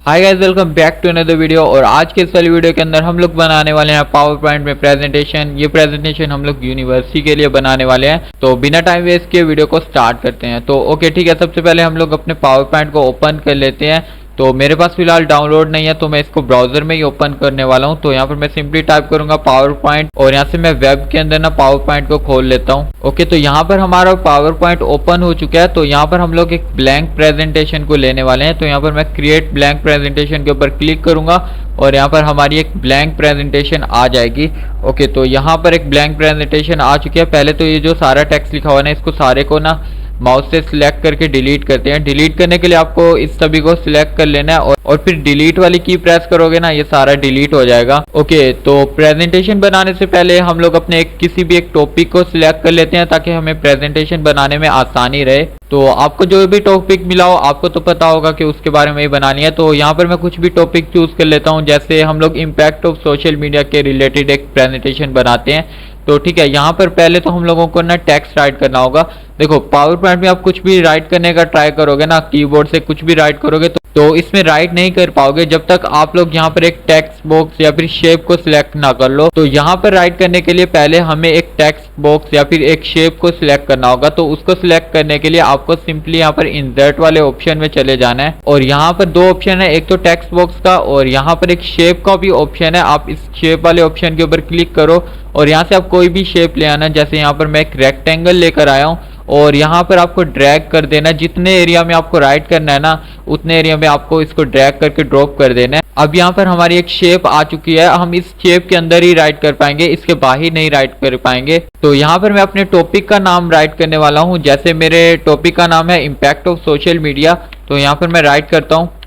Hi guys, welcome back to another video. और आज के इस वाली वीडियो के अंदर हम लोग बनाने वाले हैं पावर पॉइंट में प्रेजेंटेशन। ये प्रेजेंटेशन हम लोग यूनिवर्सिटी के लिए बनाने वाले हैं। तो बिना टाइम वेस्ट किए वीडियो को स्टार्ट करते हैं। तो ओके ठीक है, सबसे पहले हम लोग अपने पावर पॉइंट को ओपन कर लेते हैं। तो मेरे पास फिलहाल डाउनलोड नहीं है, तो मैं इसको ब्राउजर में ही ओपन करने वाला हूँ। तो यहाँ पर मैं सिंपली टाइप करूंगा पावर पॉइंट और यहाँ से मैं वेब के अंदर ना पावर पॉइंट को खोल लेता हूँ। ओके, तो यहाँ पर हमारा पावर पॉइंट ओपन हो चुका है। तो यहाँ पर हम लोग एक ब्लैंक प्रेजेंटेशन को लेने वाले हैं। तो यहाँ पर मैं क्रिएट ब्लैंक प्रेजेंटेशन के ऊपर क्लिक करूंगा और यहाँ पर हमारी एक ब्लैंक प्रेजेंटेशन आ जाएगी। ओके, तो यहाँ पर एक ब्लैंक प्रेजेंटेशन आ चुकी है। पहले तो ये जो सारा टेक्स्ट लिखा हुआ है ना, इसको सारे को ना माउस से सिलेक्ट करके डिलीट करते हैं। डिलीट करने के लिए आपको इस सभी को सिलेक्ट कर लेना है और फिर डिलीट वाली की प्रेस करोगे ना, ये सारा डिलीट हो जाएगा। ओके, तो प्रेजेंटेशन बनाने से पहले हम लोग अपने किसी भी एक टॉपिक को सिलेक्ट कर लेते हैं ताकि हमें प्रेजेंटेशन बनाने में आसानी रहे। तो आपको जो भी टॉपिक मिला हो, आपको तो पता होगा कि उसके बारे में ही बनानी है। तो यहाँ पर मैं कुछ भी टॉपिक चूज कर लेता हूँ। जैसे हम लोग इम्पैक्ट ऑफ सोशल मीडिया के रिलेटेड एक प्रेजेंटेशन बनाते हैं। तो ठीक है, यहाँ पर पहले तो हम लोगों को ना टेक्स्ट राइट करना होगा। देखो, पावर पॉइंट में आप कुछ भी राइट करने का ट्राई करोगे ना, कीबोर्ड से कुछ भी राइट करोगे तो इसमें राइट नहीं कर पाओगे जब तक आप लोग यहाँ पर एक टेक्स्ट बॉक्स या फिर शेप को सिलेक्ट ना कर लो। तो यहाँ पर राइट करने के लिए पहले हमें एक टेक्स्ट बॉक्स या फिर एक शेप को सिलेक्ट करना होगा। तो उसको सिलेक्ट करने के लिए आपको सिंपली यहाँ पर इंसर्ट वाले ऑप्शन में चले जाना है और यहाँ पर दो ऑप्शन है, एक तो टेक्स्ट बॉक्स का और यहाँ पर एक शेप का भी ऑप्शन है। आप इस शेप वाले ऑप्शन के ऊपर क्लिक करो और यहाँ से आप कोई भी शेप ले आना। जैसे यहाँ पर मैं एक रेक्टेंगल लेकर आया हूँ और यहाँ पर आपको ड्रैग कर देना। जितने एरिया में आपको राइट करना है ना, उतने एरिया में आपको इसको ड्रैग करके ड्रॉप कर देना है। अब यहाँ पर हमारी एक शेप आ चुकी है। हम इस शेप के अंदर ही राइट कर पाएंगे, इसके बाहर नहीं राइट कर पाएंगे। तो यहाँ पर मैं अपने टॉपिक का नाम राइट करने वाला हूँ। जैसे मेरे टॉपिक का नाम है इम्पैक्ट ऑफ सोशल मीडिया। तो यहाँ पर मैं राइट करता हूँ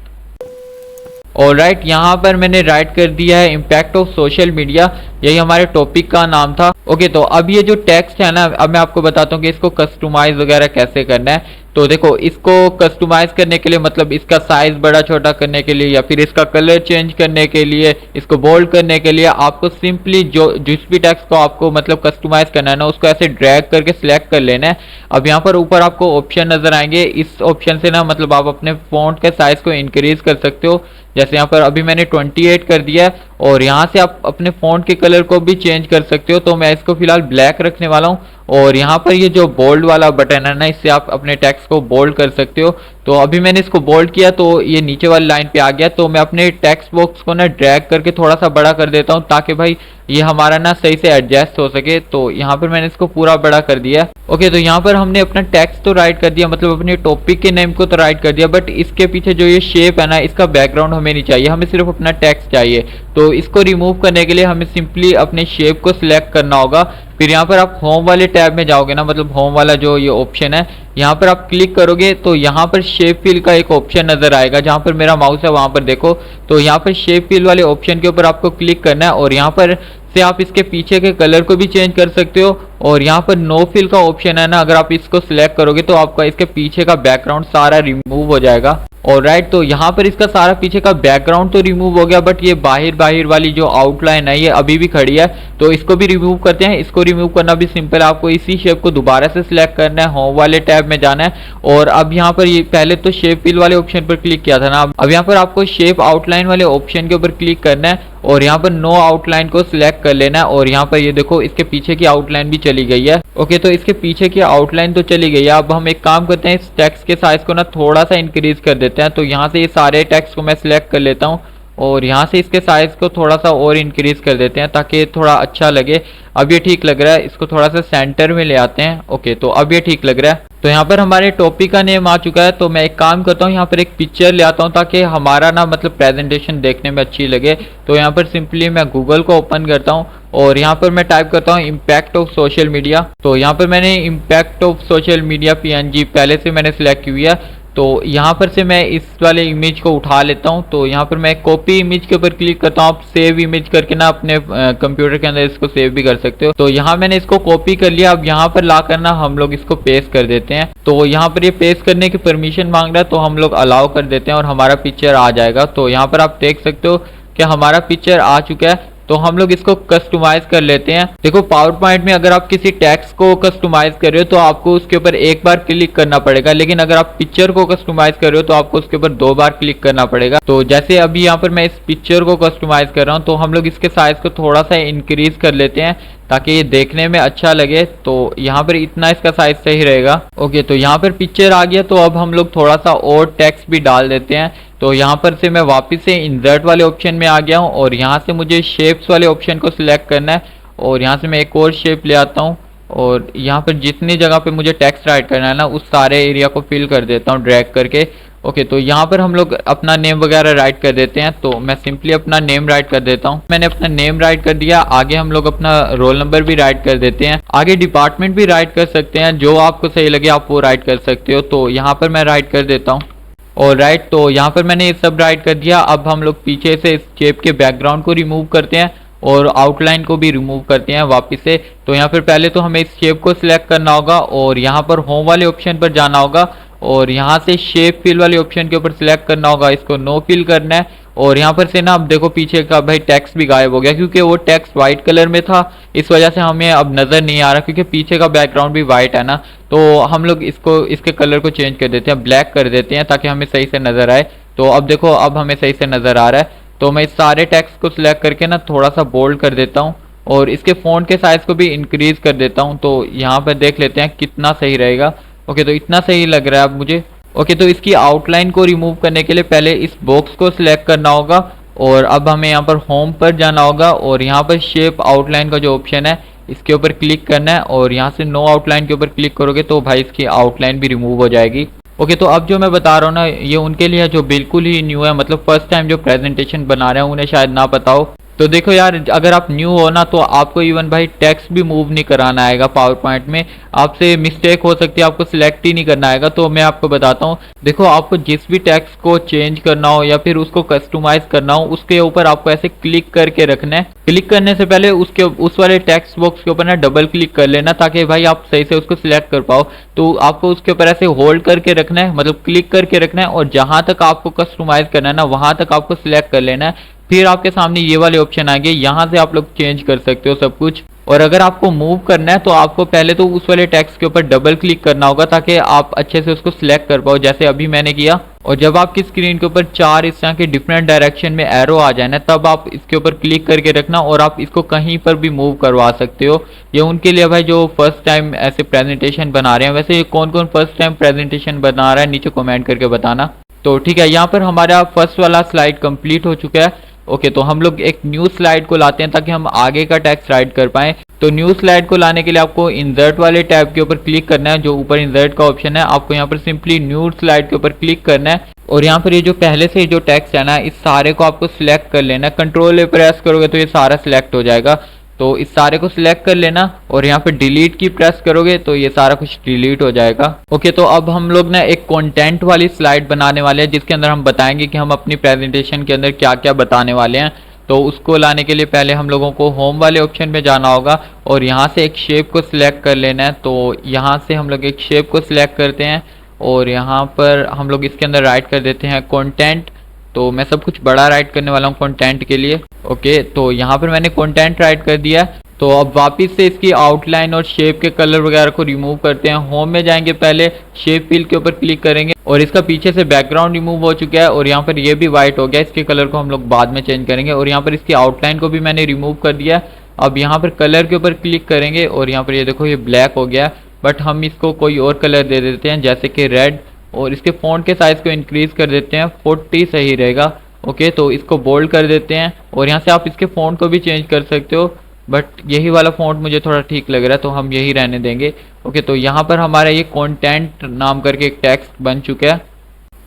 और राइट यहाँ पर मैंने राइट कर दिया है इम्पैक्ट ऑफ सोशल मीडिया। यही हमारे टॉपिक का नाम था। ओके, तो अब ये जो टेक्स्ट है ना, अब मैं आपको बताता हूँ कि इसको कस्टमाइज वगैरह कैसे करना है। तो देखो, इसको कस्टमाइज करने के लिए मतलब इसका साइज बड़ा छोटा करने के लिए या फिर इसका कलर चेंज करने के लिए, इसको बोल्ड करने के लिए आपको सिंपली जिस भी टेक्स्ट को आपको मतलब कस्टमाइज करना है ना, उसको ऐसे ड्रैग करके सिलेक्ट कर लेना है। अब यहाँ पर ऊपर आपको ऑप्शन नजर आएंगे। इस ऑप्शन से ना मतलब आप अपने फॉन्ट के साइज को इंक्रीज कर सकते हो। जैसे यहाँ पर अभी मैंने 28 कर दिया है और यहाँ से आप अपने फॉन्ट के कलर को भी चेंज कर सकते हो। तो मैं इसको फिलहाल ब्लैक रखने वाला हूँ और यहाँ पर ये जो बोल्ड वाला बटन है ना, इससे आप अपने टेक्स्ट को बोल्ड कर सकते हो। तो अभी मैंने इसको बोल्ड किया तो ये नीचे वाली लाइन पे आ गया। तो मैं अपने टेक्स्ट बॉक्स को ना ड्रैग करके थोड़ा सा बड़ा कर देता हूँ ताकि भाई ये हमारा ना सही से एडजस्ट हो सके। तो यहाँ पर मैंने इसको पूरा बड़ा कर दिया। ओके, तो यहाँ पर हमने अपना टेक्स्ट तो राइट कर दिया, मतलब अपने टॉपिक के नेम को तो राइट कर दिया, बट इसके पीछे जो ये शेप है ना, इसका बैकग्राउंड हमें नहीं चाहिए, हमें सिर्फ अपना टेक्स्ट चाहिए। तो इसको रिमूव करने के लिए हमें सिंपली अपने शेप को सिलेक्ट करना होगा। फिर यहाँ पर आप होम वाले टैब में जाओगे ना, मतलब होम वाला जो ये ऑप्शन है, यहाँ पर आप क्लिक करोगे तो यहाँ पर शेप फिल का एक ऑप्शन नजर आएगा। जहाँ पर मेरा माउस है वहां पर देखो, तो यहाँ पर शेप फिल वाले ऑप्शन के ऊपर आपको क्लिक करना है और यहाँ पर से आप इसके पीछे के कलर को भी चेंज कर सकते हो। और यहाँ पर नो फिल का ऑप्शन है ना, अगर आप इसको सिलेक्ट करोगे तो आपका इसके पीछे का बैकग्राउंड सारा रिमूव हो जाएगा। और राइट, तो यहाँ पर इसका सारा पीछे का बैकग्राउंड तो रिमूव हो गया, बट ये बाहर वाली जो आउटलाइन है ये अभी भी खड़ी है। तो इसको भी रिमूव करते हैं। इसको रिमूव करना भी सिंपल है, आपको इसी शेप को दोबारा से सिलेक्ट करना है, होम वाले टैब में जाना है और अब यहाँ पर ये पहले तो शेप फिल वाले ऑप्शन पर क्लिक किया था ना, अब यहाँ पर आपको शेप आउटलाइन वाले ऑप्शन के ऊपर क्लिक करना है और यहाँ पर नो आउटलाइन को सिलेक्ट कर लेना है। और यहाँ पर ये देखो, इसके पीछे की आउटलाइन भी चली गई है। ओके, तो इसके पीछे की आउटलाइन तो चली गई है। अब हम एक काम करते हैं, इस टेक्स्ट के साइज को ना थोड़ा सा इंक्रीज कर देते हैं। तो यहाँ से ये सारे टेक्स्ट को मैं सिलेक्ट कर लेता हूँ और यहाँ से इसके साइज को थोड़ा सा और इंक्रीज कर देते हैं ताकि थोड़ा अच्छा लगे। अब ये ठीक लग रहा है, इसको थोड़ा सा सेंटर में ले आते हैं। ओके, तो अब ये ठीक लग रहा है। तो यहाँ पर हमारे टॉपिक का नेम आ चुका है। तो मैं एक काम करता हूँ, यहाँ पर एक पिक्चर ले आता हूँ ताकि हमारा ना मतलब प्रेजेंटेशन देखने में अच्छी लगे। तो यहाँ पर सिंपली मैं गूगल को ओपन करता हूँ और यहाँ पर मैं टाइप करता हूँ इम्पैक्ट ऑफ सोशल मीडिया। तो यहाँ पर मैंने impact of social media PNG पहले से मैंने सिलेक्ट की हुई है। तो यहाँ पर से मैं इस वाले इमेज को उठा लेता हूँ। तो यहाँ पर मैं कॉपी इमेज के ऊपर क्लिक करता हूँ। आप सेव इमेज करके ना अपने कंप्यूटर के अंदर इसको सेव भी कर सकते हो। तो यहाँ मैंने इसको कॉपी कर लिया। अब यहाँ पर ला कर ना हम लोग इसको पेस्ट कर देते हैं। तो यहाँ पर ये पेस्ट करने की परमिशन मांग रहा है, तो हम लोग अलाउ कर देते हैं और हमारा पिक्चर आ जाएगा। तो यहाँ पर आप देख सकते हो कि हमारा पिक्चर आ चुका है। तो हम लोग इसको कस्टमाइज कर लेते हैं। देखो पावर पॉइंट में अगर आप किसी टेक्स्ट को कस्टमाइज कर रहे हो तो आपको उसके ऊपर एक बार क्लिक करना पड़ेगा, लेकिन अगर आप पिक्चर को कस्टमाइज कर रहे हो तो आपको उसके ऊपर 2 बार क्लिक करना पड़ेगा। तो जैसे अभी यहाँ पर मैं इस पिक्चर को कस्टमाइज कर रहा हूँ, तो हम लोग इसके साइज को थोड़ा सा इंक्रीज कर लेते हैं ताकि ये देखने में अच्छा लगे। तो यहाँ पर इतना इसका साइज सही रहेगा। ओके, तो यहाँ पर पिक्चर आ गया। तो अब हम लोग थोड़ा सा और टेक्स्ट भी डाल देते हैं। तो यहाँ पर से मैं वापस से इंसर्ट वाले ऑप्शन में आ गया हूँ और यहाँ से मुझे शेप्स वाले ऑप्शन को सिलेक्ट करना है और यहाँ से मैं एक और शेप ले आता हूँ और यहाँ पर जितनी जगह पे मुझे टेक्स्ट राइट करना है ना, उस सारे एरिया को फिल कर देता हूँ ड्रैग करके। ओके, तो यहाँ पर हम लोग अपना नेम वगैरह राइट कर देते हैं। तो मैं सिंपली अपना नेम राइट कर देता हूँ। मैंने अपना नेम राइट कर दिया। आगे हम लोग अपना रोल नंबर भी राइट कर देते हैं। आगे डिपार्टमेंट भी राइट कर सकते हैं, जो आपको सही लगे आप वो राइट कर सकते हो। तो यहाँ पर मैं राइट कर देता हूँ। और राइट, तो यहाँ पर मैंने ये सब राइट कर दिया। अब हम लोग पीछे से इस शेप के बैकग्राउंड को रिमूव करते हैं और आउटलाइन को भी रिमूव करते हैं वापस से। तो यहाँ पर पहले तो हमें इस शेप को सिलेक्ट करना होगा और यहाँ पर होम वाले ऑप्शन पर जाना होगा और यहाँ से शेप फिल वाले ऑप्शन के ऊपर सिलेक्ट करना होगा, इसको नो फिल करना है। और यहाँ पर से ना अब देखो पीछे का भाई टेक्स्ट भी गायब हो गया, क्योंकि वो टेक्स्ट व्हाइट कलर में था, इस वजह से हमें अब नज़र नहीं आ रहा, क्योंकि पीछे का बैकग्राउंड भी वाइट है ना। तो हम लोग इसके कलर को चेंज कर देते हैं, ब्लैक कर देते हैं ताकि हमें सही से नज़र आए। तो अब देखो अब हमें सही से नज़र आ रहा है। तो मैं इस सारे टेक्स्ट को सिलेक्ट करके ना थोड़ा सा बोल्ड कर देता हूँ और इसके फ़ॉन्ट के साइज़ को भी इंक्रीज़ कर देता हूँ। तो यहाँ पर देख लेते हैं कितना सही रहेगा। ओके, तो इतना सही लग रहा है अब मुझे। ओके, तो इसकी आउटलाइन को रिमूव करने के लिए पहले इस बॉक्स को सिलेक्ट करना होगा और अब हमें यहाँ पर होम पर जाना होगा और यहाँ पर शेप आउटलाइन का जो ऑप्शन है इसके ऊपर क्लिक करना है और यहाँ से नो आउटलाइन के ऊपर क्लिक करोगे तो भाई इसकी आउटलाइन भी रिमूव हो जाएगी। ओके, तो अब जो मैं बता रहा हूँ ना, ये उनके लिए जो बिल्कुल ही न्यू है, मतलब फर्स्ट टाइम जो प्रेजेंटेशन बना रहे हैं उन्हें शायद ना पता हो। तो देखो यार, अगर आप न्यू हो ना तो आपको इवन भाई टेक्स्ट भी मूव नहीं कराना आएगा पावर पॉइंट में। आपसे मिस्टेक हो सकती है, आपको सिलेक्ट ही नहीं करना आएगा। तो मैं आपको बताता हूँ, देखो आपको जिस भी टेक्स्ट को चेंज करना हो या फिर उसको कस्टमाइज करना हो, उसके ऊपर आपको ऐसे क्लिक करके रखना है। क्लिक करने से पहले उस वाले टेक्स्ट बॉक्स के ऊपर ना डबल क्लिक कर लेना ताकि भाई आप सही से उसको सिलेक्ट कर पाओ। तो आपको उसके ऊपर ऐसे होल्ड करके रखना है, मतलब क्लिक करके रखना है और जहां तक आपको कस्टमाइज करना है ना वहां तक आपको सिलेक्ट कर लेना है। फिर आपके सामने ये वाले ऑप्शन आ गए, यहाँ से आप लोग चेंज कर सकते हो सब कुछ। और अगर आपको मूव करना है तो आपको पहले तो उस वाले टेक्स्ट के ऊपर डबल क्लिक करना होगा ताकि आप अच्छे से उसको सिलेक्ट कर पाओ, जैसे अभी मैंने किया। और जब आपकी स्क्रीन के ऊपर 4 इस तरह के डिफरेंट डायरेक्शन में एरो आ जाए ना, तब आप इसके ऊपर क्लिक करके रखना और आप इसको कहीं पर भी मूव करवा सकते हो। ये उनके लिए भाई जो फर्स्ट टाइम ऐसे प्रेजेंटेशन बना रहे हैं। वैसे कौन कौन फर्स्ट टाइम प्रेजेंटेशन बना रहा है नीचे कमेंट करके बताना। तो ठीक है, यहाँ पर हमारा फर्स्ट वाला स्लाइड कंप्लीट हो चुका है। ओके, तो हम लोग एक न्यू स्लाइड को लाते हैं ताकि हम आगे का टेक्स्ट राइट कर पाएं। तो न्यू स्लाइड को लाने के लिए आपको इंसर्ट वाले टैब के ऊपर क्लिक करना है, जो ऊपर इंसर्ट का ऑप्शन है। आपको यहाँ पर सिंपली न्यू स्लाइड के ऊपर क्लिक करना है और यहाँ पर ये जो पहले से जो टेक्स्ट है ना, इस सारे को आपको सिलेक्ट कर लेना है। कंट्रोल ए प्रेस करोगे तो ये सारा सिलेक्ट हो जाएगा। तो इस सारे को सिलेक्ट कर लेना और यहाँ पे डिलीट की प्रेस करोगे तो ये सारा कुछ डिलीट हो जाएगा। ओके, तो अब हम लोग ना एक कंटेंट वाली स्लाइड बनाने वाले हैं जिसके अंदर हम बताएंगे कि हम अपनी प्रेजेंटेशन के अंदर क्या क्या बताने वाले हैं। तो उसको लाने के लिए पहले हम लोगों को होम वाले ऑप्शन में जाना होगा और यहाँ से एक शेप को सिलेक्ट कर लेना है। तो यहाँ से हम लोग एक शेप को सिलेक्ट करते हैं और यहाँ पर हम लोग इसके अंदर राइट कर देते हैं कंटेंट। तो मैं सब कुछ बड़ा राइट करने वाला हूँ कंटेंट के लिए। ओके, तो यहाँ पर मैंने कंटेंट राइट कर दिया। तो अब वापस से इसकी आउटलाइन और शेप के कलर वगैरह को रिमूव करते हैं। होम में जाएंगे, पहले शेप फिल के ऊपर क्लिक करेंगे और इसका पीछे से बैकग्राउंड रिमूव हो चुका है और यहाँ पर ये भी वाइट हो गया। इसके कलर को हम लोग बाद में चेंज करेंगे और यहाँ पर इसकी आउटलाइन को भी मैंने रिमूव कर दिया। अब यहाँ पर कलर के ऊपर क्लिक करेंगे और यहाँ पर ये देखो ये ब्लैक हो गया, बट हम इसको कोई और कलर दे देते हैं जैसे कि रेड और इसके फ़ॉन्ट के साइज़ को इंक्रीज़ कर देते हैं, 40 सही रहेगा। ओके, तो इसको बोल्ड कर देते हैं और यहाँ से आप इसके फ़ॉन्ट को भी चेंज कर सकते हो, बट यही वाला फ़ॉन्ट मुझे थोड़ा ठीक लग रहा है तो हम यही रहने देंगे। ओके, तो यहाँ पर हमारा ये कंटेंट नाम करके एक टेक्स्ट बन चुका है,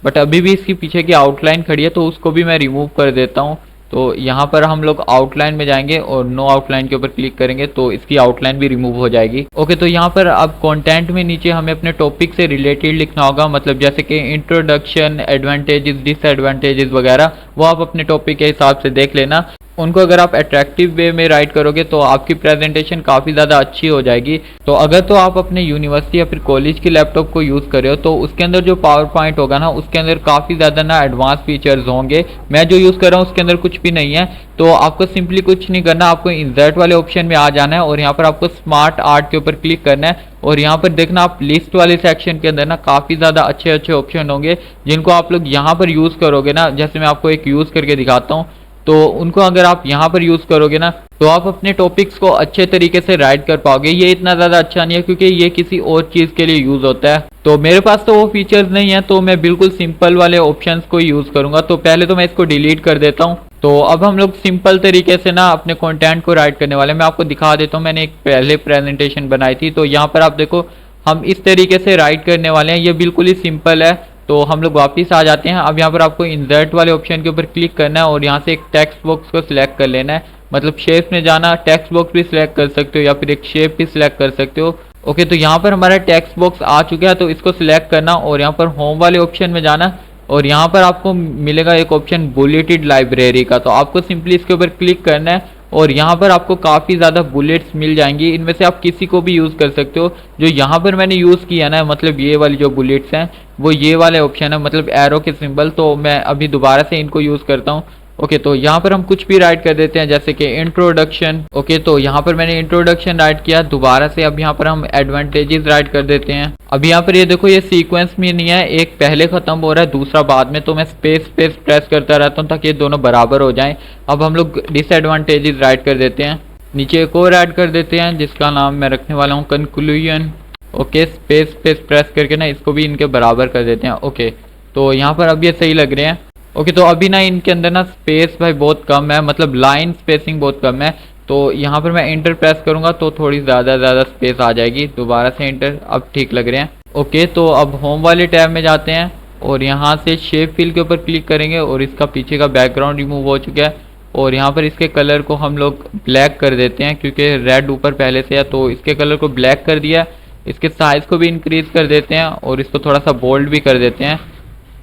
बट अभी भी इसकी पीछे की आउटलाइन खड़ी है तो उसको भी मैं रिमूव कर देता हूँ। तो यहाँ पर हम लोग आउटलाइन में जाएंगे और नो आउटलाइन के ऊपर क्लिक करेंगे तो इसकी आउटलाइन भी रिमूव हो जाएगी। ओके, तो यहाँ पर अब कंटेंट में नीचे हमें अपने टॉपिक से रिलेटेड लिखना होगा, मतलब जैसे कि इंट्रोडक्शन, एडवांटेजेस, डिसएडवांटेजेस वगैरह, वो आप अपने टॉपिक के हिसाब से देख लेना। उनको अगर आप अट्रैक्टिव वे में राइट करोगे तो आपकी प्रेजेंटेशन काफ़ी ज़्यादा अच्छी हो जाएगी। तो अगर तो आप अपने यूनिवर्सिटी या फिर कॉलेज की लैपटॉप को यूज़ कर रहे हो तो उसके अंदर जो पावर पॉइंट होगा ना उसके अंदर काफ़ी ज़्यादा ना एडवांस फीचर्स होंगे। मैं जो यूज़ कर रहा हूँ उसके अंदर कुछ भी नहीं है। तो आपको सिंपली कुछ नहीं करना, आपको इंसर्ट वाले ऑप्शन में आ जाना है और यहाँ पर आपको स्मार्ट आर्ट के ऊपर क्लिक करना है और यहाँ पर देखना आप लिस्ट वाले सेक्शन के अंदर ना काफ़ी ज़्यादा अच्छे अच्छे ऑप्शन होंगे जिनको आप लोग यहाँ पर यूज़ करोगे ना। जैसे मैं आपको एक यूज़ करके दिखाता हूँ, तो उनको अगर आप यहाँ पर यूज़ करोगे ना तो आप अपने टॉपिक्स को अच्छे तरीके से राइट कर पाओगे। ये इतना ज़्यादा अच्छा नहीं है क्योंकि ये किसी और चीज़ के लिए यूज़ होता है। तो मेरे पास तो वो फीचर्स नहीं है, तो मैं बिल्कुल सिंपल वाले ऑप्शंस को यूज़ करूँगा। तो पहले तो मैं इसको डिलीट कर देता हूँ। तो अब हम लोग सिंपल तरीके से ना अपने कंटेंट को राइट करने वाले हैं। मैं आपको दिखा देता हूँ, मैंने एक पहले प्रेजेंटेशन बनाई थी। तो यहाँ पर आप देखो हम इस तरीके से राइट करने वाले हैं। ये बिल्कुल ही सिंपल है। तो हम लोग वापस आ जाते हैं। अब यहाँ पर आपको इंसर्ट वाले ऑप्शन के ऊपर क्लिक करना है और यहाँ से एक टेक्स्ट बॉक्स को सिलेक्ट कर लेना है। मतलब शेप में जाना, टेक्स्ट बॉक्स भी सिलेक्ट कर सकते हो या फिर एक शेप भी सिलेक्ट कर सकते हो। ओके, तो यहाँ पर हमारा टेक्स्ट बॉक्स आ चुका है। तो इसको सिलेक्ट करना और यहाँ पर होम वाले ऑप्शन में जाना और यहाँ पर आपको मिलेगा एक ऑप्शन बुलेटेड लाइब्रेरी का। तो आपको सिंपली इसके ऊपर क्लिक करना है और यहाँ पर आपको काफ़ी ज़्यादा बुलेट्स मिल जाएंगी। इनमें से आप किसी को भी यूज़ कर सकते हो। जो यहाँ पर मैंने यूज़ किया ना, मतलब ये वाली जो बुलेट्स हैं वो ये वाले ऑप्शन है, मतलब एरो के सिंबल। तो मैं अभी दोबारा से इनको यूज़ करता हूँ। ओके, तो यहाँ पर हम कुछ भी राइट कर देते हैं जैसे कि इंट्रोडक्शन। ओके, तो यहाँ पर मैंने इंट्रोडक्शन राइट किया दोबारा से। अब यहाँ पर हम एडवांटेजेस राइट कर देते हैं। अब यहाँ पर ये देखो ये सीक्वेंस में नहीं है, एक पहले खत्म हो रहा है दूसरा बाद में। तो मैं स्पेस प्रेस करता रहता हूँ ताकि ये दोनों बराबर हो जाएं। अब हम लोग डिसएडवांटेजेस राइट कर देते हैं। नीचे एक और ऐड कर देते हैं जिसका नाम मैं रखने वाला हूँ कंक्लूजन। ओके, स्पेस प्रेस करके ना इसको भी इनके बराबर कर देते हैं। ओके, तो यहाँ पर अब ये सही लग रहे हैं। ओके, तो अभी ना इनके अंदर ना स्पेस भाई बहुत कम है, मतलब लाइन स्पेसिंग बहुत कम है। तो यहाँ पर मैं इंटर प्रेस करूँगा तो थोड़ी ज़्यादा स्पेस आ जाएगी। दोबारा से इंटर, अब ठीक लग रहे हैं। ओके, तो अब होम वाले टैब में जाते हैं और यहाँ से शेप फिल के ऊपर क्लिक करेंगे और इसका पीछे का बैकग्राउंड रिमूव हो चुका है और यहाँ पर इसके कलर को हम लोग ब्लैक कर देते हैं क्योंकि रेड ऊपर पहले से है। तो इसके कलर को ब्लैक कर दिया। इसके साइज़ को भी इंक्रीज़ कर देते हैं और इसको थोड़ा सा बोल्ड भी कर देते हैं।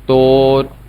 तो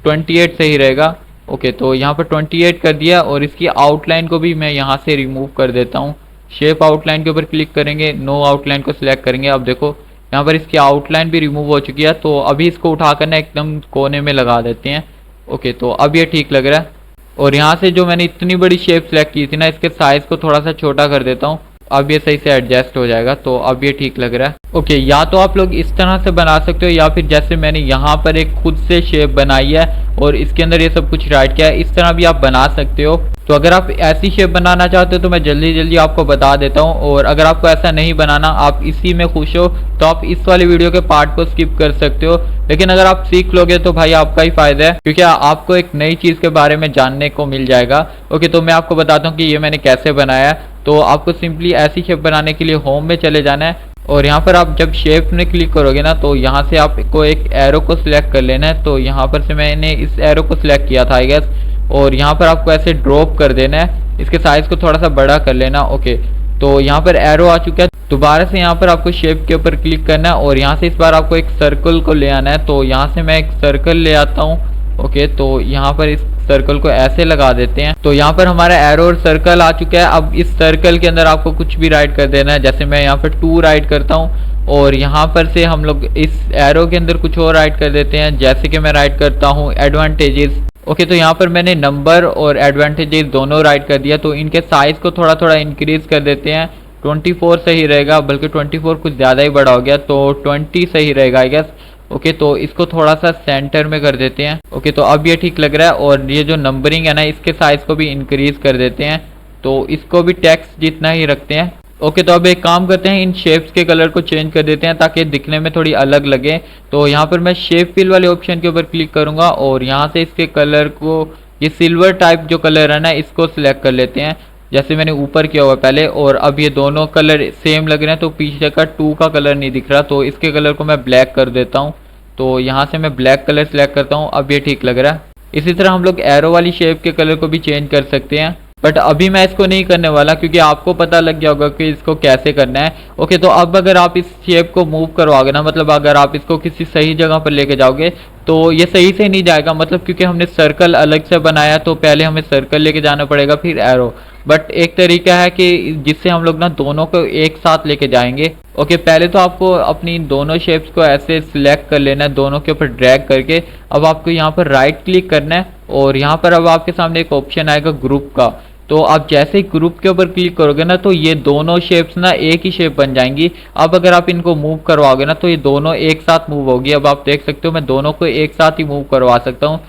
28 सही रहेगा। ओके, तो यहाँ पर 28 कर दिया और इसकी आउटलाइन को भी मैं यहाँ से रिमूव कर देता हूँ। शेप आउटलाइन के ऊपर क्लिक करेंगे, नो आउटलाइन को सिलेक्ट करेंगे। अब देखो यहाँ पर इसकी आउटलाइन भी रिमूव हो चुकी है। तो अभी इसको उठाकर ना एकदम कोने में लगा देते हैं। ओके, तो अब ये ठीक लग रहा है। और यहाँ से जो मैंने इतनी बड़ी शेप सेलेक्ट की थी ना, इसके साइज़ को थोड़ा सा छोटा कर देता हूँ। अब ये सही से एडजस्ट हो जाएगा। तो अब ये ठीक लग रहा है। ओके, या तो आप लोग इस तरह से बना सकते हो या फिर जैसे मैंने यहाँ पर एक खुद से शेप बनाई है और इसके अंदर ये सब कुछ राइट किया है, इस तरह भी आप बना सकते हो। तो अगर आप ऐसी शेप बनाना चाहते हो तो मैं जल्दी आपको बता देता हूँ। और अगर आपको ऐसा नहीं बनाना, आप इसी में खुश हो, तो आप इस वाले वीडियो के पार्ट को स्किप कर सकते हो। लेकिन अगर आप सीख लोगे तो भाई आपका ही फायदा है क्योंकि आपको एक नई चीज़ के बारे में जानने को मिल जाएगा। ओके, तो मैं आपको बताता हूँ कि ये मैंने कैसे बनाया है। तो आपको सिंपली ऐसी शेप बनाने के लिए होम में चले जाना है और यहाँ पर आप जब शेप में क्लिक करोगे ना तो यहाँ से आपको एक एरो को सिलेक्ट कर लेना है। तो यहाँ पर से मैंने इस एरो को सिलेक्ट किया था आई गेस, और यहाँ पर आपको ऐसे ड्रॉप कर देना है। इसके साइज़ को थोड़ा सा बड़ा कर लेना। ओके, तो यहाँ पर एरो आ चुका है। दोबारा से यहाँ पर आपको शेप के ऊपर क्लिक करना है और यहाँ से इस बार आपको एक सर्कल को ले आना है। तो यहाँ से मैं एक सर्कल ले आता हूँ। ओके, तो यहाँ पर इस सर्कल को ऐसे लगा देते हैं। तो यहाँ पर हमारा एरो और सर्कल आ चुका है। अब इस सर्कल के अंदर आपको कुछ भी राइट कर देना है। जैसे मैं यहाँ पर 2 राइट करता हूँ और यहाँ पर से हम लोग इस एरो के अंदर कुछ और राइट कर देते हैं। जैसे कि मैं राइट करता हूँ एडवांटेजेस। ओके, तो यहाँ पर मैंने नंबर और एडवांटेजेस दोनों राइट कर दिया। तो इनके साइज़ को थोड़ा इंक्रीज कर देते हैं। 24 सही रहेगा, बल्कि 24 कुछ ज़्यादा ही बड़ा हो गया, तो 20 सही रहेगा आई गेस। ओके, तो इसको थोड़ा सा सेंटर में कर देते हैं। ओके, तो अब ये ठीक लग रहा है। और ये जो नंबरिंग है ना, इसके साइज़ को भी इंक्रीज कर देते हैं। तो इसको भी टेक्स्ट जितना ही रखते हैं। ओके, तो अब एक काम करते हैं, इन शेप्स के कलर को चेंज कर देते हैं ताकि दिखने में थोड़ी अलग लगे। तो यहाँ पर मैं शेप फिल वाले ऑप्शन के ऊपर क्लिक करूँगा और यहाँ से इसके कलर को, ये सिल्वर टाइप जो कलर है ना, इसको सिलेक्ट कर लेते हैं जैसे मैंने ऊपर किया हुआ पहले। और अब ये दोनों कलर सेम लग रहे हैं तो पीछे का 2 का कलर नहीं दिख रहा, तो इसके कलर को मैं ब्लैक कर देता हूँ। तो यहाँ से मैं ब्लैक कलर सेलेक्ट करता हूँ। अब ये ठीक लग रहा है। इसी तरह हम लोग एरो वाली शेप के कलर को भी चेंज कर सकते हैं। बट अभी मैं इसको नहीं करने वाला क्योंकि आपको पता लग गया होगा कि इसको कैसे करना है। ओके, तो अब अगर आप इस शेप को मूव करवाओगे ना, मतलब अगर आप इसको किसी सही जगह पर लेके जाओगे तो ये सही से नहीं जाएगा, मतलब क्योंकि हमने सर्कल अलग से बनाया तो पहले हमें सर्कल लेके जाना पड़ेगा फिर एरो। बट एक तरीका है कि जिससे हम लोग ना दोनों को एक साथ लेके जाएंगे। ओके, पहले तो आपको अपनी दोनों शेप्स को ऐसे सिलेक्ट कर लेना है, दोनों के ऊपर ड्रैग करके। अब आपको यहाँ पर राइट क्लिक करना है और यहाँ पर अब आपके सामने एक ऑप्शन आएगा ग्रुप का। तो आप जैसे ही ग्रुप के ऊपर क्लिक करोगे ना तो ये दोनों शेप्स ना एक ही शेप बन जाएंगी। अब अगर आप इनको मूव करवाओगे ना तो ये दोनों एक साथ मूव होगी। अब आप देख सकते हो मैं दोनों को एक साथ ही मूव करवा सकता हूँ।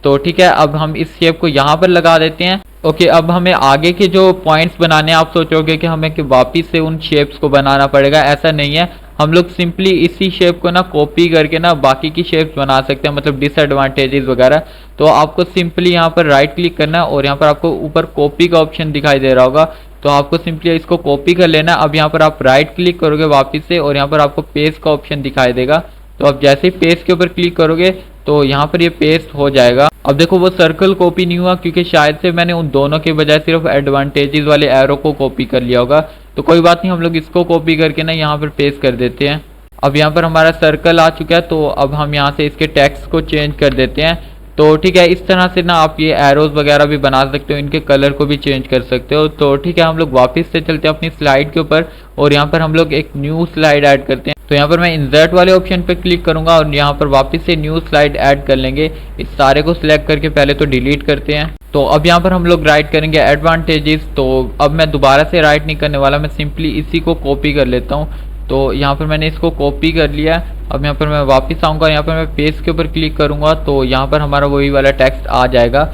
तो ठीक है, अब हम इस शेप को यहाँ पर लगा देते हैं। ओके, अब हमें आगे के जो पॉइंट्स बनाने हैं, आप सोचोगे कि हमें कि वापिस से उन शेप्स को बनाना पड़ेगा, ऐसा नहीं है। हम लोग सिंपली इसी शेप को ना कॉपी करके ना बाकी की शेप्स बना सकते हैं, मतलब डिसएडवांटेजेस वगैरह। तो आपको सिंपली यहाँ पर राइट क्लिक करना है और यहाँ पर आपको ऊपर कॉपी का ऑप्शन दिखाई दे रहा होगा, तो आपको सिंपली इसको कॉपी कर लेना है। अब यहाँ पर आप राइट क्लिक करोगे वापिस से और यहाँ पर आपको पेस्ट का ऑप्शन दिखाई देगा। तो आप जैसे ही पेस्ट के ऊपर क्लिक करोगे तो यहाँ पर ये पेस्ट हो जाएगा। अब देखो वो सर्कल कॉपी नहीं हुआ क्योंकि शायद से मैंने उन दोनों के बजाय सिर्फ एडवांटेजेस वाले एरो को कॉपी कर लिया होगा। तो कोई बात नहीं, हम लोग इसको कॉपी करके ना यहाँ पर पेस्ट कर देते हैं। अब यहाँ पर हमारा सर्कल आ चुका है, तो अब हम यहाँ से इसके टेक्स्ट को चेंज कर देते हैं। तो ठीक है, इस तरह से ना आप ये एरोज वगैरह भी बना सकते हो, इनके कलर को भी चेंज कर सकते हो। तो ठीक है, हम लोग वापस से चलते हैं अपनी स्लाइड के ऊपर और यहाँ पर हम लोग एक न्यू स्लाइड ऐड करते हैं। तो यहाँ पर मैं इंसर्ट वाले ऑप्शन पर क्लिक करूंगा और यहाँ पर वापस से न्यू स्लाइड ऐड कर लेंगे। इस सारे को सिलेक्ट करके पहले तो डिलीट करते हैं। तो अब यहाँ पर हम लोग राइट करेंगे एडवांटेजेस। तो अब मैं दोबारा से राइट नहीं करने वाला, मैं सिंपली इसी को कॉपी कर लेता हूँ। तो यहाँ पर मैंने इसको कॉपी कर लिया। अब यहाँ पर मैं वापस आऊँगा, यहाँ पर मैं पेस्ट के ऊपर क्लिक करूँगा तो यहाँ पर हमारा वही वाला टेक्स्ट आ जाएगा।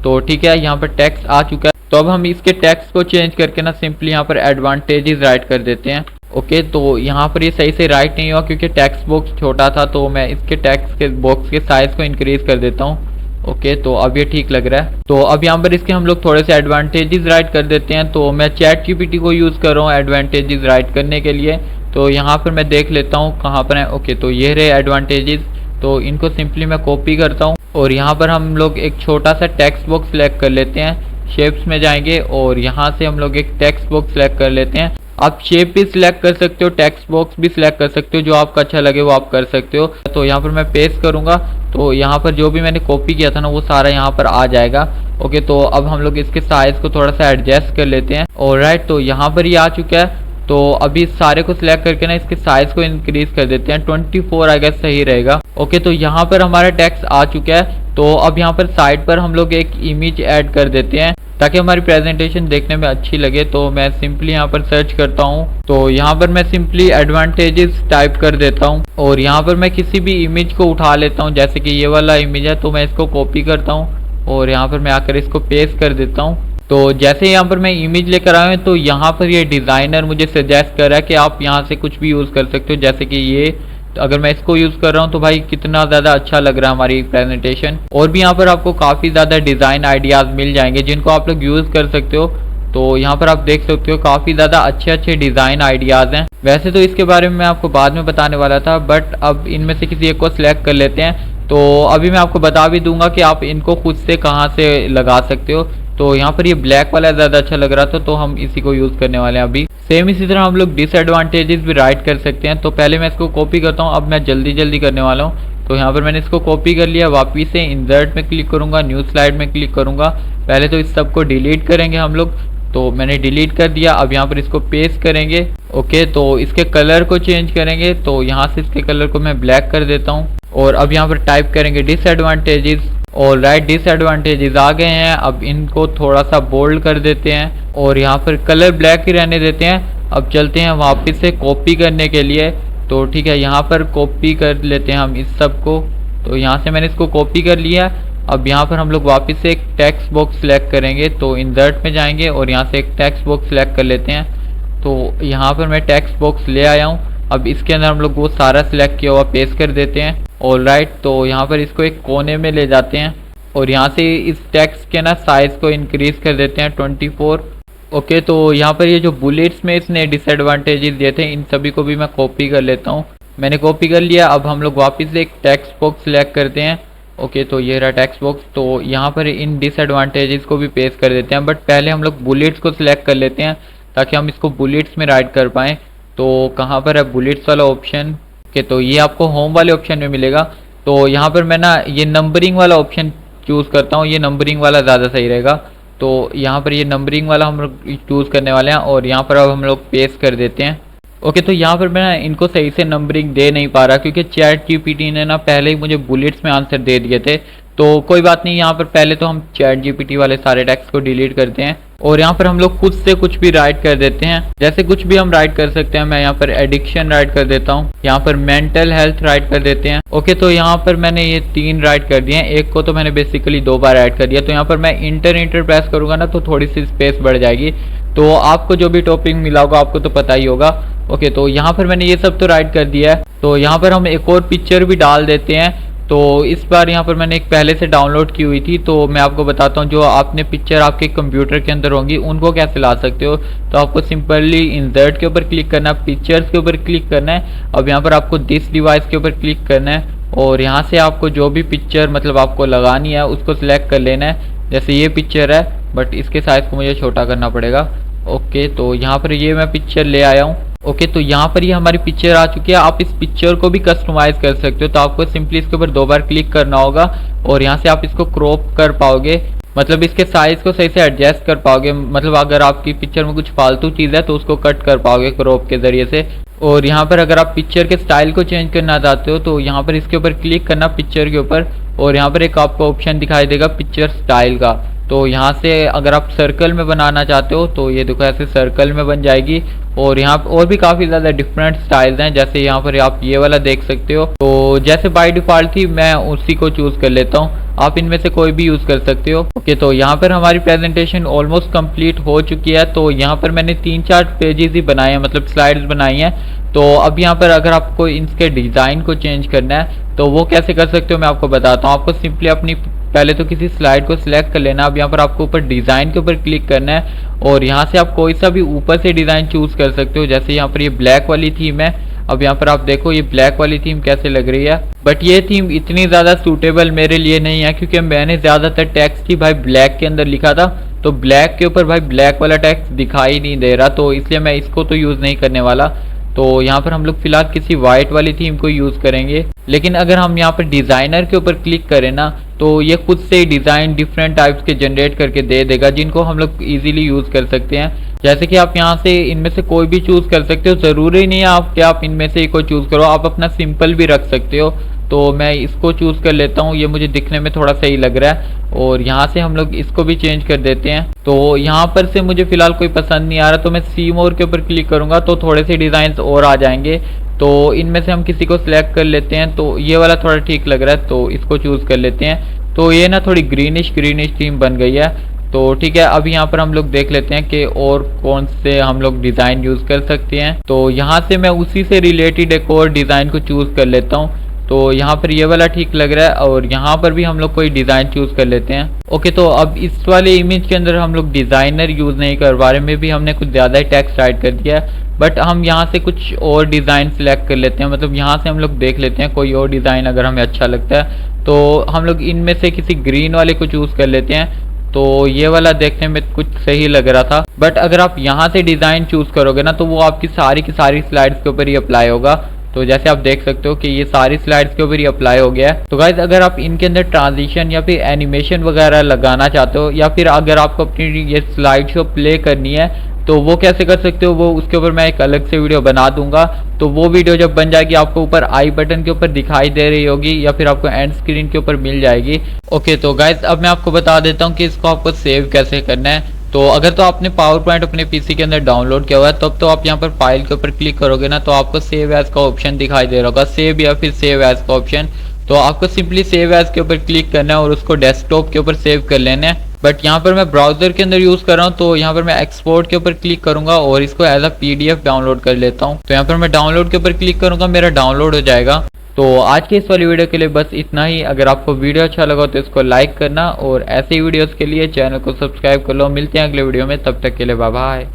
तो ठीक है, यहाँ पर टेक्स्ट आ चुका है। तो अब हम इसके टेक्स्ट को चेंज करके ना सिंपली यहाँ पर एडवांटेजेस राइट कर देते हैं। ओके, तो यहाँ पर ये सही से राइट नहीं हुआ क्योंकि टेक्स्ट बॉक्स छोटा था, तो मैं इसके टेक्स्ट के बॉक्स के साइज को इंक्रीज कर देता हूँ। ओके, तो अब ये ठीक लग रहा है। तो अब यहाँ पर इसके हम लोग थोड़े से एडवांटेजेस राइट कर देते हैं। तो मैं चैट जीपीटी को यूज़ कर रहा हूँ एडवांटेजेस राइट करने के लिए। तो यहाँ पर मैं देख लेता हूँ कहाँ पर है। ओके, तो ये रहे एडवांटेजेस। तो इनको सिंपली मैं कॉपी करता हूँ और यहाँ पर हम लोग एक छोटा सा टेक्स्ट बॉक्स सिलेक्ट कर लेते हैं। शेप्स में जाएंगे और यहाँ से हम लोग एक टेक्स्ट बॉक्स सिलेक्ट कर लेते हैं। आप शेप भी सिलेक्ट कर सकते हो, टेक्स्ट बॉक्स भी सिलेक्ट कर सकते हो, जो आपको अच्छा लगे वो आप कर सकते हो। तो यहाँ पर मैं पेस्ट करूँगा तो यहाँ पर जो भी मैंने कॉपी किया था ना वो सारा यहाँ पर आ जाएगा। ओके, तो अब हम लोग इसके साइज़ को थोड़ा सा एडजस्ट कर लेते हैं। और राइट, तो यहाँ पर ये आ चुका है। तो अभी इस सारे को सिलेक्ट करके ना इसके साइज को इंक्रीज कर देते हैं। 24 आई गेस सही रहेगा। ओके, तो यहाँ पर हमारा टेक्स्ट आ चुका है। तो अब यहाँ पर साइड पर हम लोग एक इमेज ऐड कर देते हैं ताकि हमारी प्रेजेंटेशन देखने में अच्छी लगे। तो मैं सिंपली यहाँ पर सर्च करता हूँ, तो यहाँ पर मैं सिंपली एडवांटेजेस टाइप कर देता हूँ और यहाँ पर मैं किसी भी इमेज को उठा लेता हूँ। जैसे कि ये वाला इमेज है तो मैं इसको कॉपी करता हूँ और यहाँ पर मैं आकर इसको पेस्ट कर देता हूँ। तो जैसे यहाँ पर मैं इमेज लेकर आया हूँ तो यहाँ पर ये डिज़ाइनर मुझे सजेस्ट कर रहा है कि आप यहाँ से कुछ भी यूज़ कर सकते हो। जैसे कि ये, तो अगर मैं इसको यूज़ कर रहा हूँ तो भाई कितना ज़्यादा अच्छा लग रहा है हमारी प्रेजेंटेशन। और भी यहाँ पर आपको काफ़ी ज़्यादा डिज़ाइन आइडियाज़ मिल जाएंगे जिनको आप लोग यूज़ कर सकते हो। तो यहाँ पर आप देख सकते हो काफ़ी ज़्यादा अच्छे अच्छे डिज़ाइन आइडियाज़ हैं। वैसे तो इसके बारे में मैं आपको बाद में बताने वाला था, बट अब इनमें से किसी एक को सिलेक्ट कर लेते हैं। तो अभी मैं आपको बता भी दूंगा कि आप इनको खुद से कहाँ से लगा सकते हो। तो यहाँ पर ये ब्लैक वाला ज़्यादा अच्छा लग रहा था तो हम इसी को यूज़ करने वाले हैं अभी। सेम इसी तरह हम लोग डिसएडवांटेजेस भी राइट कर सकते हैं। तो पहले मैं इसको कॉपी करता हूँ, अब मैं जल्दी करने वाला हूँ। तो यहाँ पर मैंने इसको कॉपी कर लिया, वापिस से इंसर्ट में क्लिक करूँगा, न्यू स्लाइड में क्लिक करूँगा। पहले तो इस सब को डिलीट करेंगे हम लोग। तो मैंने डिलीट कर दिया। अब यहाँ पर इसको पेस्ट करेंगे। ओके, तो इसके कलर को चेंज करेंगे। तो यहाँ से इसके कलर को मैं ब्लैक कर देता हूँ और अब यहाँ पर टाइप करेंगे डिसएडवांटेजेस। और राइट, डिसएडवांटेजेस आ गए हैं। अब इनको थोड़ा सा बोल्ड कर देते हैं और यहाँ पर कलर ब्लैक ही रहने देते हैं। अब चलते हैं वापस से कॉपी करने के लिए। तो ठीक है, यहाँ पर कॉपी कर लेते हैं हम इस सब को। तो यहाँ से मैंने इसको कॉपी कर लिया। अब यहाँ पर हम लोग वापस से एक टेक्स्ट बॉक्स सिलेक्ट करेंगे। तो इंसर्ट में जाएंगे और यहाँ से एक टेक्स्ट बॉक्स सिलेक्ट कर लेते हैं। तो यहाँ पर मैं टेक्स्ट बॉक्स ले आया हूँ। अब इसके अंदर हम लोग वो सारा सिलेक्ट किया हुआ पेस्ट कर देते हैं। ऑल राइट, तो यहाँ पर इसको एक कोने में ले जाते हैं और यहाँ से इस टेक्स्ट के ना साइज़ को इंक्रीज कर देते हैं 24। ओके, तो यहाँ पर ये जो बुलेट्स में इसने डिसएडवांटेजेस दिए थे इन सभी को भी मैं कॉपी कर लेता हूँ। मैंने कॉपी कर लिया। अब हम लोग वापस से एक टेक्स्ट बॉक्स सिलेक्ट करते हैं ओके, तो ये रहा टेक्स्ट बॉक्स। तो यहाँ पर इन डिसएडवांटेजेस को भी पेश कर देते हैं, बट पहले हम लोग बुलेट्स को सिलेक्ट कर लेते हैं ताकि हम इसको बुलेट्स में राइट कर पाएँ। तो कहाँ पर है बुलेट्स वाला ऑप्शन? ओके, तो ये आपको होम वाले ऑप्शन में मिलेगा। तो यहाँ पर मैं ना ये नंबरिंग वाला ऑप्शन चूज़ करता हूँ, ये नंबरिंग वाला ज़्यादा सही रहेगा। तो यहाँ पर ये नंबरिंग वाला हम लोग चूज़ करने वाले हैं और यहाँ पर अब हम लोग पेस्ट कर देते हैं। ओके, तो यहाँ पर मैं ना इनको सही से नंबरिंग दे नहीं पा रहा क्योंकि चैट जीपीटी ने ना पहले ही मुझे बुलेट्स में आंसर दे दिए थे। तो कोई बात नहीं, यहाँ पर पहले तो हम चैट जीपीटी वाले सारे टेक्स्ट को डिलीट करते हैं और यहाँ पर हम लोग खुद से कुछ भी राइट कर देते हैं। जैसे कुछ भी हम राइट कर सकते हैं। मैं यहाँ पर एडिक्शन राइट कर देता हूँ, यहाँ पर मेंटल हेल्थ राइट कर देते हैं। ओके, तो यहाँ पर मैंने ये 3 राइट कर दिए हैं, एक को तो मैंने बेसिकली 2 बार राइट कर दिया। तो यहाँ पर मैं इंटर प्रेस करूँगा ना तो थोड़ी सी स्पेस बढ़ जाएगी। तो आपको जो भी टॉपिक मिला होगा आपको तो पता ही होगा। ओके, तो यहाँ पर मैंने ये सब तो राइट कर दिया है। तो यहाँ पर हम एक और पिक्चर भी डाल देते हैं। तो इस बार यहाँ पर मैंने एक पहले से डाउनलोड की हुई थी, तो मैं आपको बताता हूँ जो आपने पिक्चर आपके कंप्यूटर के अंदर होंगी उनको कैसे ला सकते हो। तो आपको सिंपली इंसर्ट के ऊपर क्लिक करना है, पिक्चर्स के ऊपर क्लिक करना है। अब यहाँ पर आपको दिस डिवाइस के ऊपर क्लिक करना है और यहाँ से आपको जो भी पिक्चर मतलब आपको लगानी है उसको सिलेक्ट कर लेना है। जैसे ये पिक्चर है बट इसके साइज़ को मुझे छोटा करना पड़ेगा। ओके, तो यहाँ पर ये मैं पिक्चर ले आया हूँ। ओके, तो यहाँ पर ये हमारी पिक्चर आ चुकी है। आप इस पिक्चर को भी कस्टमाइज कर सकते हो। तो आपको सिंपली इसके ऊपर 2 बार क्लिक करना होगा और यहाँ से आप इसको क्रॉप कर पाओगे, मतलब इसके साइज को सही से एडजस्ट कर पाओगे। मतलब अगर आपकी पिक्चर में कुछ फालतू चीज़ है तो उसको कट कर पाओगे क्रॉप के ज़रिए से। और यहाँ पर अगर आप पिक्चर के स्टाइल को चेंज करना चाहते हो तो यहाँ पर इसके ऊपर क्लिक करना पिक्चर के ऊपर और यहाँ पर एक आपको ऑप्शन दिखाई देगा पिक्चर स्टाइल का। तो यहाँ से अगर आप सर्कल में बनाना चाहते हो तो ये देखो ऐसे सर्कल में बन जाएगी। और यहाँ और भी काफ़ी ज़्यादा डिफरेंट स्टाइल्स हैं, जैसे यहाँ पर आप ये वाला देख सकते हो। तो जैसे बाय डिफ़ॉल्ट थी मैं उसी को चूज़ कर लेता हूँ, आप इनमें से कोई भी यूज़ कर सकते हो। ओके, तो यहाँ पर हमारी प्रेजेंटेशन ऑलमोस्ट कंप्लीट हो चुकी है। तो यहाँ पर मैंने 3-4 पेजेस ही बनाए हैं, मतलब स्लाइड्स बनाई हैं। तो अब यहाँ पर अगर आपको इनके डिज़ाइन को चेंज करना है तो वो कैसे कर सकते हो मैं आपको बताता हूँ। आपको सिंपली अपनी पहले तो किसी स्लाइड को सिलेक्ट कर लेना। अब यहाँ पर आपको ऊपर डिज़ाइन के ऊपर क्लिक करना है और यहाँ से आप कोई सा भी ऊपर से डिज़ाइन चूज़ कर सकते हो। जैसे यहाँ पर ये ब्लैक वाली थीम है। अब यहाँ पर आप देखो ये ब्लैक वाली थीम कैसे लग रही है, बट ये थीम इतनी ज़्यादा सूटेबल मेरे लिए नहीं है क्योंकि मैंने ज़्यादातर टेक्स्ट ही भाई ब्लैक के अंदर लिखा था। तो ब्लैक के ऊपर भाई ब्लैक वाला टेक्स्ट दिखाई नहीं दे रहा, तो इसलिए मैं इसको तो यूज़ नहीं करने वाला। तो यहाँ पर हम लोग फिलहाल किसी वाइट वाली थीम को यूज़ करेंगे। लेकिन अगर हम यहाँ पर डिज़ाइनर के ऊपर क्लिक करें ना तो ये खुद से डिज़ाइन डिफरेंट टाइप्स के जनरेट करके दे देगा जिनको हम लोग इजीली यूज़ कर सकते हैं। जैसे कि आप यहाँ से इनमें से कोई भी चूज़ कर सकते हो, ज़रूरी नहीं है आप इनमें से ही कोई चूज़ करो, आप अपना सिंपल भी रख सकते हो। तो मैं इसको चूज़ कर लेता हूँ, ये मुझे दिखने में थोड़ा सही लग रहा है। और यहाँ से हम लोग इसको भी चेंज कर देते हैं। तो यहाँ पर से मुझे फ़िलहाल कोई पसंद नहीं आ रहा तो मैं सी मोर के ऊपर क्लिक करूँगा तो थोड़े से डिज़ाइंस और आ जाएंगे। तो इनमें से हम किसी को सिलेक्ट कर लेते हैं। तो ये वाला थोड़ा ठीक लग रहा है तो इसको चूज़ कर लेते हैं। तो ये ना थोड़ी ग्रीनिश थीम बन गई है। तो ठीक है, अब यहाँ पर हम लोग देख लेते हैं कि और कौन से हम लोग डिज़ाइन यूज़ कर सकते हैं। तो यहाँ से मैं उसी से रिलेटेड एक और डिज़ाइन को चूज़ कर लेता हूँ। तो यहाँ पर ये वाला ठीक लग रहा है और यहाँ पर भी हम लोग कोई डिज़ाइन चूज़ कर लेते हैं। ओके, तो अब इस वाले इमेज के अंदर हम लोग डिज़ाइनर यूज़ नहीं कर पा रहे, में भी हमने कुछ ज़्यादा ही टेक्स्ट ऐड कर दिया है। बट हम यहाँ से कुछ और डिज़ाइन सेलेक्ट कर लेते हैं, मतलब यहाँ से हम लोग देख लेते हैं कोई और डिज़ाइन अगर हमें अच्छा लगता है। तो हम लोग इनमें से किसी ग्रीन वाले को चूज़ कर लेते हैं। तो ये वाला देखने में कुछ सही लग रहा था, बट अगर आप यहाँ से डिज़ाइन चूज़ करोगे ना तो वो आपकी सारी की सारी स्लाइड्स के ऊपर ही अप्लाई होगा। तो जैसे आप देख सकते हो कि ये सारी स्लाइड्स के ऊपर ही अप्लाई हो गया है। तो गाइज अगर आप इनके अंदर ट्रांजिशन या फिर एनिमेशन वगैरह लगाना चाहते हो या फिर अगर आपको अपनी ये स्लाइड शो प्ले करनी है तो वो कैसे कर सकते हो, वो उसके ऊपर मैं एक अलग से वीडियो बना दूंगा। तो वो वीडियो जब बन जाएगी आपको ऊपर आई बटन के ऊपर दिखाई दे रही होगी या फिर आपको एंड स्क्रीन के ऊपर मिल जाएगी। ओके, तो गाइज अब मैं आपको बता देता हूँ कि इसको आपको सेव कैसे करना है। तो अगर तो आपने पावर पॉइंट अपने पीसी के अंदर डाउनलोड किया हुआ है तब तो आप यहाँ पर फाइल के ऊपर क्लिक करोगे ना तो आपको सेव एज का ऑप्शन दिखाई दे रहा होगा, सेव या फिर सेव एज का ऑप्शन। तो आपको सिंपली सेव एज के ऊपर क्लिक करना है और उसको डेस्कटॉप के ऊपर सेव कर लेना है। बट यहाँ पर मैं ब्राउजर के अंदर यूज़ कर रहा हूँ तो यहाँ पर मैं एक्सपोर्ट के ऊपर क्लिक करूँगा और इसको एज अ PDF डाउनलोड कर लेता हूँ। तो यहाँ पर मैं डाउनलोड के ऊपर क्लिक करूँगा, मेरा डाउनलोड हो जाएगा। तो आज के इस वाली वीडियो के लिए बस इतना ही। अगर आपको वीडियो अच्छा लगा तो इसको लाइक करना और ऐसे ही वीडियोस के लिए चैनल को सब्सक्राइब कर लो। मिलते हैं अगले वीडियो में, तब तक के लिए बाय बाय।